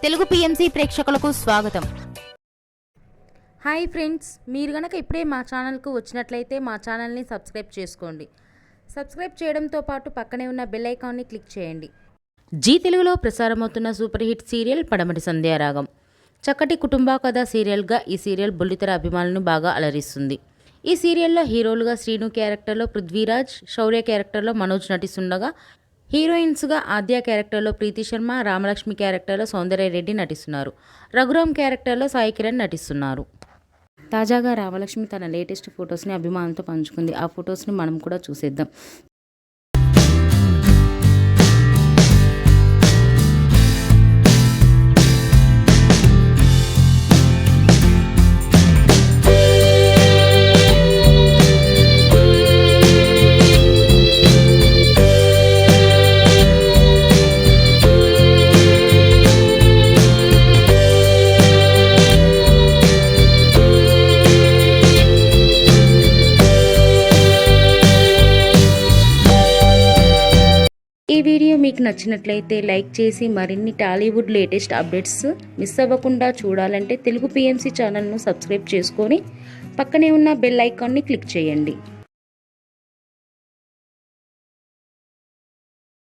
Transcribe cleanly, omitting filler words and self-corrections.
Telugu PMC ప్రేక్షకులకు స్వాగతం. Hi friends, మీరు గనక ఇప్పుడే మా ఛానల్కు వచ్చినట్లయితే మా ఛానల్ని సబ్స్క్రైబ్ చేసుకోండి. సబ్స్క్రైబ్ చేయడంతో పాటు పక్కనే ఉన్న బెల్ ఐకాన్ని క్లిక్ చేయండి. జీ తెలుగులో ప్రసారమవుతున్న సూపర్ హిట్ సీరియల్ పడమటి సంధ్యారాగం. చక్కటి కుటుంబ కథ సీరియల్గా ఈ సీరియల్ బుల్లితెర అభిమానులను బాగా అలరిస్తుంది. ఈ సీరియల్లో హీరోలుగా శ్రీను క్యారెక్టర్లో పృథ్వీరాజ్, శౌర్య క్యారెక్టర్లో మనోజ్ నటిస్తుండగా హీరోయిన్స్గా ఆద్య క్యారెక్టర్లో ప్రీతి శర్మ, రామలక్ష్మి క్యారెక్టర్లో సౌందర్యరెడ్డి నటిస్తున్నారు. రఘురామ్ క్యారెక్టర్లో సాయి కిరణ్ నటిస్తున్నారు. తాజాగా రామలక్ష్మి తన లేటెస్ట్ ఫొటోస్ని అభిమానులతో పంచుకుంది. ఆ ఫొటోస్ని మనం కూడా చూసేద్దాం. ఈ వీడియో మీకు నచ్చినట్లయితే లైక్ చేసి మరిన్ని టాలీవుడ్ లేటెస్ట్ అప్డేట్స్ మిస్ అవ్వకుండా చూడాలంటే తెలుగు పిఎంసి ఛానల్ను సబ్స్క్రైబ్ చేసుకొని పక్కనే ఉన్న బెల్ ఐకాన్ని క్లిక్ చేయండి.